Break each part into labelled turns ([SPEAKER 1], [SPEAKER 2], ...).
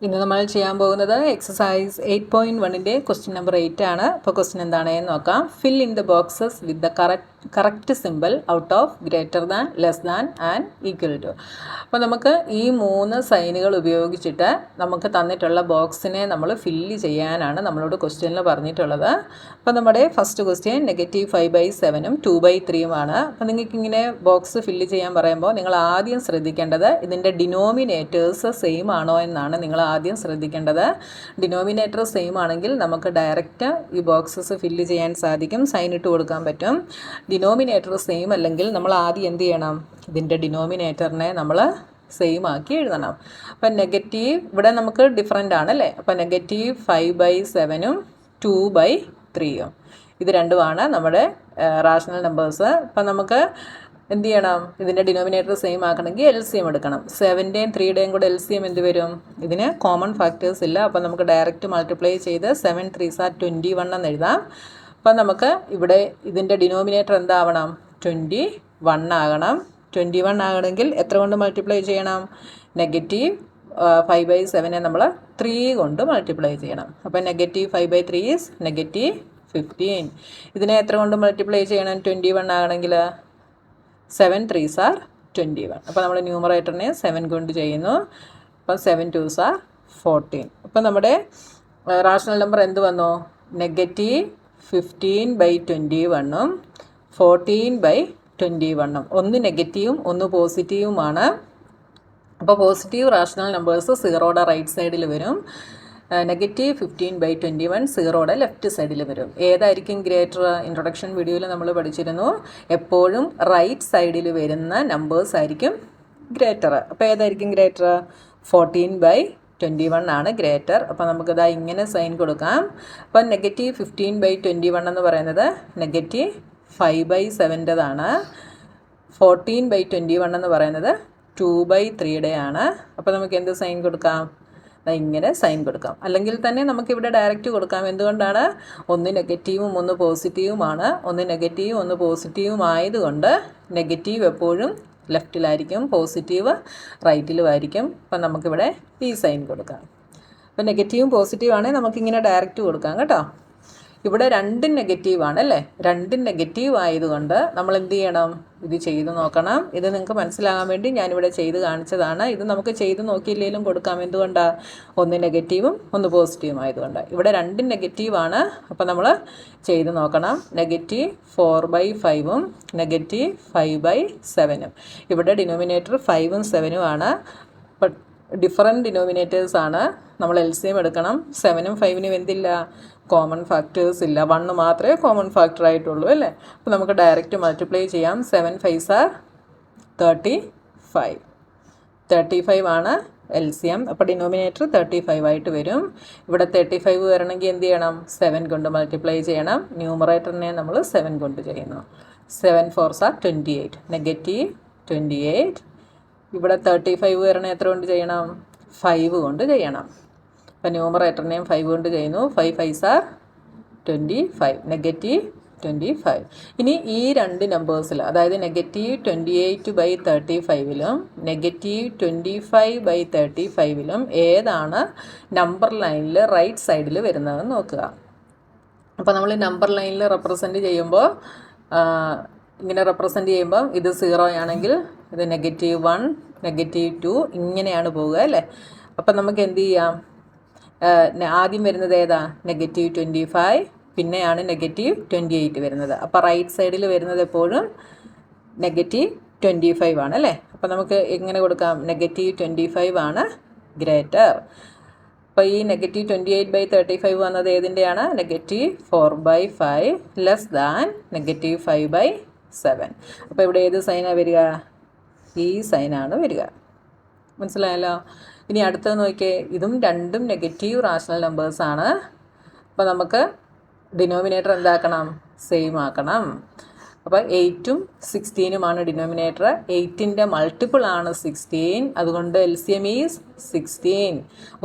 [SPEAKER 1] ഇന്ന് നമ്മൾ ചെയ്യാൻ പോകുന്നത് എക്സസൈസ് 8.1-ൻ്റെ ക്വസ്റ്റ്യൻ നമ്പർ 8 ആണ്. അപ്പോൾ ക്വസ്റ്റ്യൻ എന്താണെന്ന് നോക്കാം. Fill in the boxes with the correct symbol out of greater than, less than and equal to. അപ്പോൾ നമുക്ക് ഈ 3 സൈനുകൾ ഉപയോഗിച്ചിട്ട് നമുക്ക് തന്നിട്ടുള്ള ബോക്സിനെ നമ്മൾ ഫില്ല് ചെയ്യാനാണ് നമ്മളോട് ക്വസ്റ്റ്യനിൽ പറഞ്ഞിട്ടുള്ളത്. അപ്പോൾ നമ്മുടെ ഫസ്റ്റ് ക്വസ്റ്റ്യൻ -5/7-ഉം 2/3-ഉമാണ്. അപ്പോൾ നിങ്ങൾക്കിങ്ങനെ ബോക്സ് ഫില്ല് ചെയ്യാൻ പറയുമ്പോൾ നിങ്ങൾ ആദ്യം ശ്രദ്ധിക്കേണ്ടത് ഇതിൻ്റെ ഡിനോമിനേറ്റേഴ്സ് സെയിം ആണോ എന്നാണ് നിങ്ങൾ ആദ്യം ശ്രദ്ധിക്കേണ്ടത്. ഡിനോമിനേറ്റർ സെയിം ആണെങ്കിൽ നമുക്ക് ഡയറക്റ്റ് ഈ ബോക്സസ് ഫില്ല് ചെയ്യാൻ സാധിക്കും, സൈൻ ഇട്ട് കൊടുക്കാൻ പറ്റും. ഡിനോമിനേറ്റർ സെയിം അല്ലെങ്കിൽ നമ്മൾ ആദ്യം എന്ത് ചെയ്യണം, ഇതിൻ്റെ ഡിനോമിനേറ്ററിനെ നമ്മൾ സെയിം ആക്കി എഴുതണം. അപ്പം നെഗറ്റീവ് ഇവിടെ നമുക്ക് ഡിഫറൻ്റ് ആണല്ലേ. അപ്പം -5/7-ഉം 2/3-ഉം ഇത് രണ്ടുമാണ് നമ്മുടെ റാഷണൽ നമ്പേഴ്സ്. അപ്പം നമുക്ക് എന്ത് ചെയ്യണം, ഇതിൻ്റെ ഡിനോമിനേറ്റർ സെയിം ആക്കണമെങ്കിൽ LCM എടുക്കണം. 7-ൻ്റെയും 3-യുടെയും കൂടെ LCM എന്ത് വരും, ഇതിന് കോമൺ ഫാക്ടേഴ്സ് ഇല്ല. അപ്പം നമുക്ക് ഡയറക്റ്റ് മൾട്ടിപ്ലൈ ചെയ്ത് 7 3s are 21 എന്ന് എഴുതാം. അപ്പം നമുക്ക് ഇവിടെ ഇതിൻ്റെ ഡിനോമിനേറ്റർ എന്താവണം, 21 ആകണം. 21 ആകണമെങ്കിൽ എത്ര കൊണ്ട് മൾട്ടിപ്ലൈ ചെയ്യണം, -5/7-നെ നമ്മൾ 3 കൊണ്ട് മൾട്ടിപ്ലൈ ചെയ്യണം. അപ്പം -5/3 ഈസ് -15. ഇതിനെ എത്ര കൊണ്ട് മൾട്ടിപ്ലൈ ചെയ്യണം, 21 ആകണമെങ്കിൽ 7 3s are 21. അപ്പോൾ നമ്മൾ ന്യൂമറേറ്ററിനെ 7 കൊണ്ട് ചെയ്യുന്നു. അപ്പം 7 2s are 14. അപ്പം നമ്മുടെ റാഷണൽ നമ്പർ എന്ത് വന്നു, -15/21-ഉം 14/21-ഉം. ഒന്ന് നെഗറ്റീവും ഒന്ന് പോസിറ്റീവുമാണ്. അപ്പോൾ പോസിറ്റീവ് റാഷണൽ നമ്പേഴ്സ് 0യുടെ റൈറ്റ് സൈഡിൽ വരും. -15/21 0യുടെ ലെഫ്റ്റ് സൈഡിൽ വരും. ഏതായിരിക്കും ഗ്രേറ്റർ? ഇൻട്രൊഡക്ഷൻ വീഡിയോയിൽ നമ്മൾ പഠിച്ചിരുന്നു, എപ്പോഴും റൈറ്റ് സൈഡിൽ വരുന്ന നമ്പേഴ്സ് ആയിരിക്കും ഗ്രേറ്റർ. അപ്പോൾ ഏതായിരിക്കും ഗ്രേറ്റർ? 14/21 ആണ് ഗ്രേറ്റർ. അപ്പോൾ നമുക്കിതാ ഇങ്ങനെ സൈൻ കൊടുക്കാം. അപ്പം -15/21 എന്ന് പറയുന്നത് -5/7-ൻ്റെതാണ്. 14/21 എന്ന് പറയുന്നത് 2/3-യുടെയാണ്. അപ്പോൾ നമുക്ക് എന്ത് സൈൻ കൊടുക്കാം, ഇങ്ങനെ സൈൻ കൊടുക്കാം. അല്ലെങ്കിൽ തന്നെ നമുക്കിവിടെ ഡയറക്റ്റ് കൊടുക്കാം. എന്തുകൊണ്ടാണ്, ഒന്ന് നെഗറ്റീവും ഒന്ന് പോസിറ്റീവുമാണ്. ഒന്ന് നെഗറ്റീവും ഒന്ന് പോസിറ്റീവും ആയതുകൊണ്ട് നെഗറ്റീവ് എപ്പോഴും ലെഫ്റ്റിലായിരിക്കും, പോസിറ്റീവ് റൈറ്റിലും ആയിരിക്കും. അപ്പം നമുക്കിവിടെ ഈ സൈൻ കൊടുക്കാം. അപ്പം നെഗറ്റീവും പോസിറ്റീവാണെങ്കിൽ നമുക്കിങ്ങനെ ഡയറക്റ്റ് കൊടുക്കാം കേട്ടോ. ഇവിടെ രണ്ടും നെഗറ്റീവാണ് അല്ലേ. രണ്ടും നെഗറ്റീവ് ആയതുകൊണ്ട് നമ്മൾ എന്ത് ചെയ്യണം, ഇത് ചെയ്ത് നോക്കണം. ഇത് നിങ്ങൾക്ക് മനസ്സിലാകാൻ വേണ്ടി ഞാനിവിടെ ചെയ്ത് കാണിച്ചതാണ്. ഇത് നമുക്ക് ചെയ്ത് നോക്കിയില്ലെങ്കിലും കൊടുക്കാം. എന്തുകൊണ്ടാണ്, ഒന്ന് നെഗറ്റീവും ഒന്ന് പോസിറ്റീവും ആയതുകൊണ്ട്. ഇവിടെ രണ്ടും നെഗറ്റീവാണ്. അപ്പോൾ നമ്മൾ ചെയ്ത് നോക്കണം. -4/5-ഉം -5/7-ഉം. ഇവിടെ ഡിനോമിനേറ്റർ 5-ഉം 7-ഉം ആണ്. ബട്ട് ഡിഫറൻറ്റ് ഡിനോമിനേറ്റേഴ്സ് ആണ്. നമ്മൾ LCM എടുക്കണം. 7-ഉം 5-നും എന്തില്ല, കോമൺ ഫാക്ടേഴ്സ് ഇല്ല. 1 മാത്രമേ കോമൺ ഫാക്ടർ ആയിട്ടുള്ളൂ അല്ലേ. അപ്പോൾ നമുക്ക് ഡയറക്റ്റ് മൾട്ടിപ്ലൈ ചെയ്യാം. 7 5s are 35. 35 ആണ് LCM. അപ്പോൾ ഡിനോമിനേറ്റർ 35 ആയിട്ട് വരും. ഇവിടെ 35 വരണമെങ്കിൽ എന്ത് ചെയ്യണം, 7 കൊണ്ട് മൾട്ടിപ്ലൈ ചെയ്യണം. ന്യൂമറേറ്ററിനെ നമ്മൾ 7 കൊണ്ട് ചെയ്യുന്നു. 7 4s are 28, -28. ഇവിടെ 35 വരണേ എത്ര കൊണ്ട് ചെയ്യണം, 5 കൊണ്ട് ചെയ്യണം. അപ്പം ന്യൂമറേറ്ററിനെയും 5 കൊണ്ട് ചെയ്യുന്നു. 5 5s are 25, -25. ഇനി ഈ രണ്ട് നമ്പേഴ്സിൽ, അതായത് -28/35-ലും -25/35-ലും ഏതാണ് നമ്പർ ലൈനിൽ റൈറ്റ് സൈഡിൽ വരുന്നതെന്ന് നോക്കുക. അപ്പോൾ നമ്മൾ നമ്പർ ലൈനിൽ റെപ്രസെൻറ്റ് ചെയ്യുമ്പോൾ ഇങ്ങനെ റെപ്രസെൻറ്റ് ചെയ്യുമ്പം ഇത് 0 ആണെങ്കിൽ ഇത് -1 -2 ഇങ്ങനെയാണ് പോവുക അല്ലേ. അപ്പം നമുക്ക് എന്ത് ചെയ്യാം, ആദ്യം വരുന്നത് ഏതാ, -25, പിന്നെയാണ് -28 വരുന്നത്. അപ്പോൾ റൈറ്റ് സൈഡിൽ വരുന്നത് എപ്പോഴും -25 ആണ് അല്ലേ. അപ്പോൾ നമുക്ക് എങ്ങനെ കൊടുക്കാം, -25 ആണ് ഗ്രേറ്റർ. അപ്പോൾ ഈ -28/35 വന്നത് ഏതിൻ്റെയാണ്, -4/5 ലെസ് ദാൻ -5/7. അപ്പോൾ ഇവിടെ ഏത് സൈനാണ് വരിക, ഈ സൈനാണ് വരിക. മനസ്സിലായല്ലോ. ഇനി അടുത്തത് നോക്കിയേ, ഇതും രണ്ടും നെഗറ്റീവ് റാഷണൽ നമ്പേഴ്സാണ്. അപ്പോൾ നമുക്ക് ഡിനോമിനേറ്റർ എന്താക്കണം, സെയിം ആക്കണം. അപ്പോൾ 8-ഉം 16-ഉമാണ് ഡിനോമിനേറ്റർ. 8-ൻ്റെ മൾട്ടിപ്പിൾ ആണ് 16, അതുകൊണ്ട് LCM ഈസ് 16.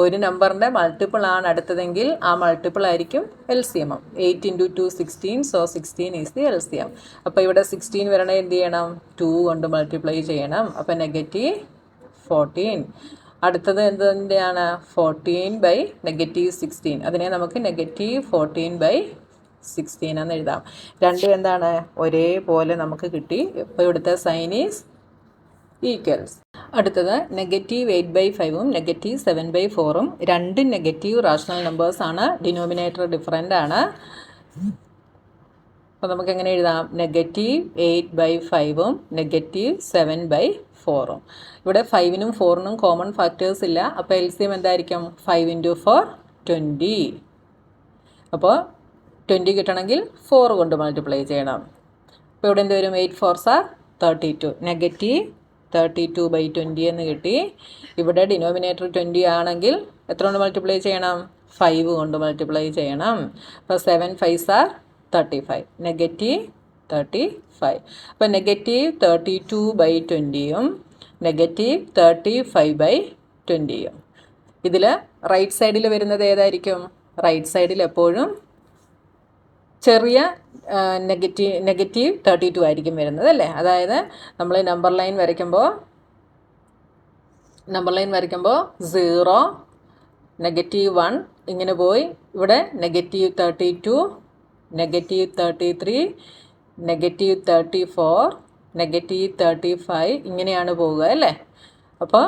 [SPEAKER 1] ഒരു നമ്പറിൻ്റെ മൾട്ടിപ്പിൾ ആണ് അടുത്തതെങ്കിൽ ആ മൾട്ടിപ്പിൾ ആയിരിക്കും LCM. 8 × 2 16, so 16 is the LCM. അപ്പോൾ ഇവിടെ 16 വരണേ എന്ത് ചെയ്യണം, 2 കൊണ്ട് മൾട്ടിപ്ലൈ ചെയ്യണം. അപ്പോൾ -14. അടുത്തത് എന്തിൻ്റെയാണ്? 14/-16. അതിനെ നമുക്ക് -14/16 എന്ന് എഴുതാം. രണ്ടും എന്താണ്? ഒരേപോലെ നമുക്ക് കിട്ടി. ഇപ്പോൾ ഇവിടുത്തെ സൈൻ ഈസ് ഈക്വൽസ്. അടുത്തത് -8/5ഉം -7/4ഉം രണ്ടും നെഗറ്റീവ് റാഷണൽ നമ്പേഴ്സാണ്. ഡിനോമിനേറ്റർ ഡിഫറൻ്റ് ആണ്. അപ്പോൾ നമുക്ക് എങ്ങനെ എഴുതാം? -8/5ഉം -7/4ഉം. ഇവിടെ 5നും 4നും കോമൺ ഫാക്ടേഴ്സ് ഇല്ല. അപ്പോൾ LCM എന്തായിരിക്കും? 5 × 4 20. അപ്പോൾ 20 കിട്ടണമെങ്കിൽ 4 കൊണ്ട് മൾട്ടിപ്ലൈ ചെയ്യണം. അപ്പോൾ ഇവിടെ എന്ത് വരും? 8 4s are 32. -32/20 എന്ന് കിട്ടി. ഇവിടെ ഡിനോമിനേറ്റർ 20 ആണെങ്കിൽ എത്ര കൊണ്ട് മൾട്ടിപ്ലൈ ചെയ്യണം? 5 കൊണ്ട് മൾട്ടിപ്ലൈ ചെയ്യണം. അപ്പോൾ 7 5s are 35. -35. അപ്പോൾ -32/20യും -35/20യും. ഇതിൽ റൈറ്റ് സൈഡിൽ വരുന്നത് ഏതായിരിക്കും? റൈറ്റ് സൈഡിൽ എപ്പോഴും ചെറിയ -32 ആയിരിക്കും വരുന്നത് അല്ലേ? അതായത് നമ്മൾ നമ്പർ ലൈൻ വരയ്ക്കുമ്പോൾ 0 -1 ഇങ്ങനെ പോയി ഇവിടെ -32 -33 -34 -35 ഇങ്ങനെയാണ് പോവുക അല്ലേ? അപ്പോൾ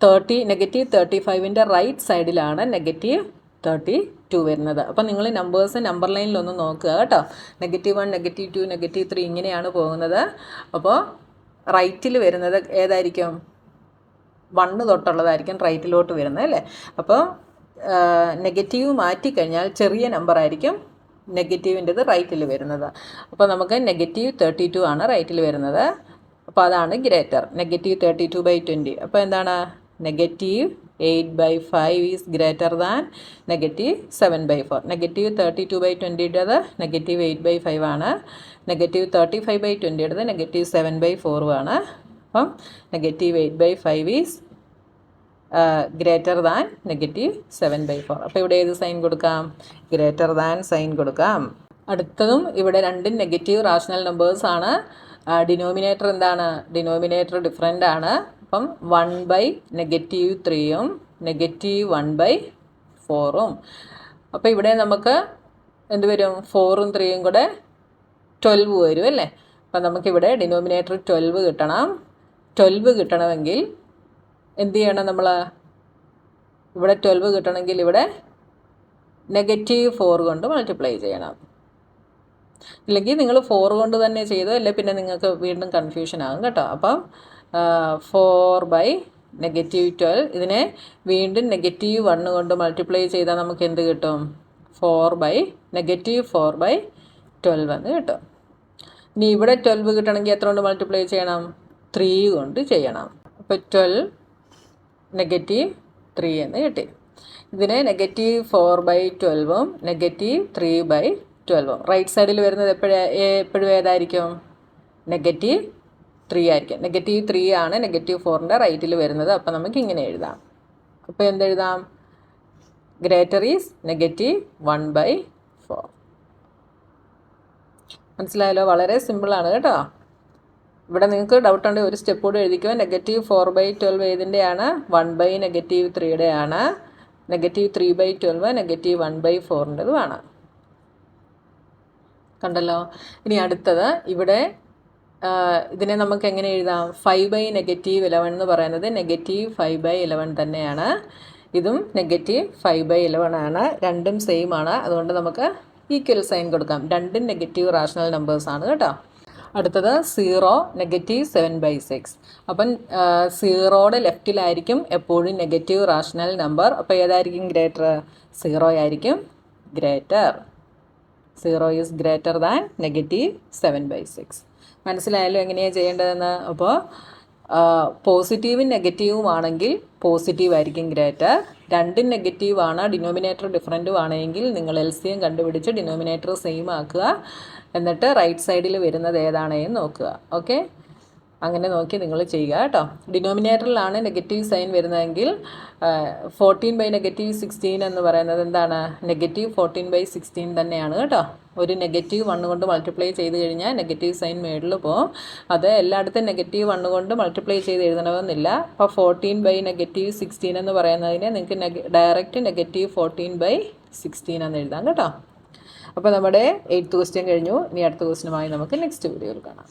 [SPEAKER 1] -35ൻ്റെ റൈറ്റ് സൈഡിലാണ് -32 വരുന്നത്. അപ്പോൾ നിങ്ങൾ നമ്പേഴ്സ് നമ്പർ ലൈനിലൊന്ന് നോക്കുക കേട്ടോ. -1 -2 -3 ഇങ്ങനെയാണ് പോകുന്നത്. അപ്പോൾ റൈറ്റിൽ വരുന്നത് ഏതായിരിക്കും? 1 തൊട്ടുള്ളതായിരിക്കും റൈറ്റിലോട്ട് വരുന്നത് അല്ലേ? അപ്പോൾ നെഗറ്റീവ് മാറ്റിക്കഴിഞ്ഞാൽ ചെറിയ നമ്പർ ആയിരിക്കും നെഗറ്റീവിൻ്റെത് റൈറ്റിൽ വരുന്നത്. അപ്പോൾ നമുക്ക് -32 ആണ് റൈറ്റിൽ വരുന്നത്. അപ്പോൾ അതാണ് ഗ്രേറ്റർ. -32/20. അപ്പോൾ എന്താണ്? -8/5 ഈസ് ഗ്രേറ്റർ ദാൻ -7/4. -32/20യുടേത് -8/5 ആണ്. -35/20യുടേത് -7/4 ആണ്. അപ്പം -8/5 ഈസ് ഗ്രേറ്റർ ദാൻ -7/4. അപ്പോൾ ഇവിടെ ഏത് സൈൻ കൊടുക്കാം? ഗ്രേറ്റർ ദാൻ സൈൻ കൊടുക്കാം. അടുത്തതും ഇവിടെ രണ്ടും നെഗറ്റീവ് റാഷണൽ നമ്പേഴ്സാണ്. ഡിനോമിനേറ്റർ എന്താണ്? ഡിനോമിനേറ്റർ ഡിഫറൻ്റ് ആണ്. അപ്പം 1/-3യും -1/4ഉം. അപ്പോൾ ഇവിടെ നമുക്ക് എന്ത് വരും? 4ഉം 3യും കൂടെ 12 വരും അല്ലേ? അപ്പം നമുക്കിവിടെ ഡിനോമിനേറ്റർ 12 കിട്ടണം. 12 കിട്ടണമെങ്കിൽ എന്ത് ചെയ്യണം നമ്മൾ? ഇവിടെ 12 കിട്ടണമെങ്കിൽ ഇവിടെ -4 കൊണ്ട് മൾട്ടിപ്ലൈ ചെയ്യണം. ഇല്ലെങ്കിൽ നിങ്ങൾ 4 കൊണ്ട് തന്നെ ചെയ്തോ, അല്ലെ പിന്നെ നിങ്ങൾക്ക് വീണ്ടും കൺഫ്യൂഷൻ ആകും കേട്ടോ. അപ്പം 4/-12 ഇതിനെ വീണ്ടും -1 കൊണ്ട് മൾട്ടിപ്ലൈ ചെയ്താൽ നമുക്ക് എന്ത് കിട്ടും? -4/12 എന്ന് കിട്ടും. ഇനി ഇവിടെ 12 കിട്ടണമെങ്കിൽ എത്ര കൊണ്ട് മൾട്ടിപ്ലൈ ചെയ്യണം? 3 കൊണ്ട് ചെയ്യണം. അപ്പോൾ 12 -3 എന്ന് കിട്ടി. ഇതിനെ -4/12ഉം -3/12ഉം. റൈറ്റ് സൈഡിൽ വരുന്നത് എപ്പോഴും ഏതായിരിക്കും? -3 ആയിരിക്കും. -3 ആണ് -4ൻ്റെ റൈറ്റിൽ വരുന്നത്. അപ്പോൾ നമുക്ക് ഇങ്ങനെ എഴുതാം. അപ്പോൾ എന്തെഴുതാം? Greater is -1/4. മനസ്സിലായല്ലോ? വളരെ സിമ്പിളാണ് കേട്ടോ. ഇവിടെ നിങ്ങൾക്ക് ഡൗട്ട് ഉണ്ടെങ്കിൽ ഒരു സ്റ്റെപ്പ് കൂടെ എഴുതിക്കോ. -4/12 ഏതിൻ്റെയാണ്? 1/-3യുടെയാണ്. -3/12 -1/4ൻ്റെതുമാണ്. കണ്ടല്ലോ? ഇനി അടുത്തത് ഇവിടെ ഇതിനെ നമുക്ക് എങ്ങനെ എഴുതാം? 5/-11 എന്ന് പറയുന്നത് -5/11 തന്നെയാണ്. ഇതും -5/11 ആണ്. രണ്ടും സെയിം ആണ്. അതുകൊണ്ട് നമുക്ക് ഈക്വൽ സൈൻ കൊടുക്കാം. രണ്ടും നെഗറ്റീവ് റാഷണൽ നമ്പേഴ്സാണ് കേട്ടോ. അടുത്തത് 0 -7/6. അപ്പം 0യുടെ ലെഫ്റ്റിലായിരിക്കും എപ്പോഴും നെഗറ്റീവ് റാഷണൽ നമ്പർ. അപ്പോൾ ഏതായിരിക്കും ഗ്രേറ്റർ? 0 ആയിരിക്കും ഗ്രേറ്റർ. 0 is greater than -7/6. മനസ്സിലായല്ലോ എങ്ങനെയാണ് ചെയ്യേണ്ടതെന്ന്? അപ്പോൾ പോസിറ്റീവും നെഗറ്റീവും ആണെങ്കിൽ പോസിറ്റീവ് ആയിരിക്കും ഗ്രേറ്റർ. രണ്ടും നെഗറ്റീവാണ്, ഡിനോമിനേറ്റർ ഡിഫറൻറ്റും ആണെങ്കിൽ നിങ്ങൾ LCM കണ്ടുപിടിച്ച് ഡിനോമിനേറ്റർ സെയിം ആക്കുക. എന്നിട്ട് റൈറ്റ് സൈഡിൽ വരുന്നത് ഏതാണെന്ന് നോക്കുക. ഓക്കെ, അങ്ങനെ നോക്കി നിങ്ങൾ ചെയ്യുക കേട്ടോ. ഡിനോമിനേറ്ററിലാണ് നെഗറ്റീവ് സൈൻ വരുന്നതെങ്കിൽ 14/-16 എന്ന് പറയുന്നത് എന്താണ്? -14/16 തന്നെയാണ് കേട്ടോ. ഒരു നെഗറ്റീവ് 1 കൊണ്ട് മൾട്ടിപ്ലൈ ചെയ്ത് കഴിഞ്ഞാൽ നെഗറ്റീവ് സൈൻ മേളിൽ പോകും. അത് എല്ലായിടത്തും നെഗറ്റീവ് 1 കൊണ്ട് മൾട്ടിപ്ലൈ ചെയ്ത് എഴുതണമെന്നില്ല. അപ്പോൾ 14/-16 എന്ന് പറയുന്നതിനെ നിങ്ങൾക്ക് ഡയറക്റ്റ് -14/16 എന്ന് എഴുതാം കേട്ടോ. അപ്പോൾ നമ്മുടെ 8th ക്വസ്റ്റ്യൻ കഴിഞ്ഞു. ഇനി അടുത്ത ക്വസ്റ്റ്യനുമായി നമുക്ക് നെക്സ്റ്റ് വീഡിയോയിൽ കാണാം.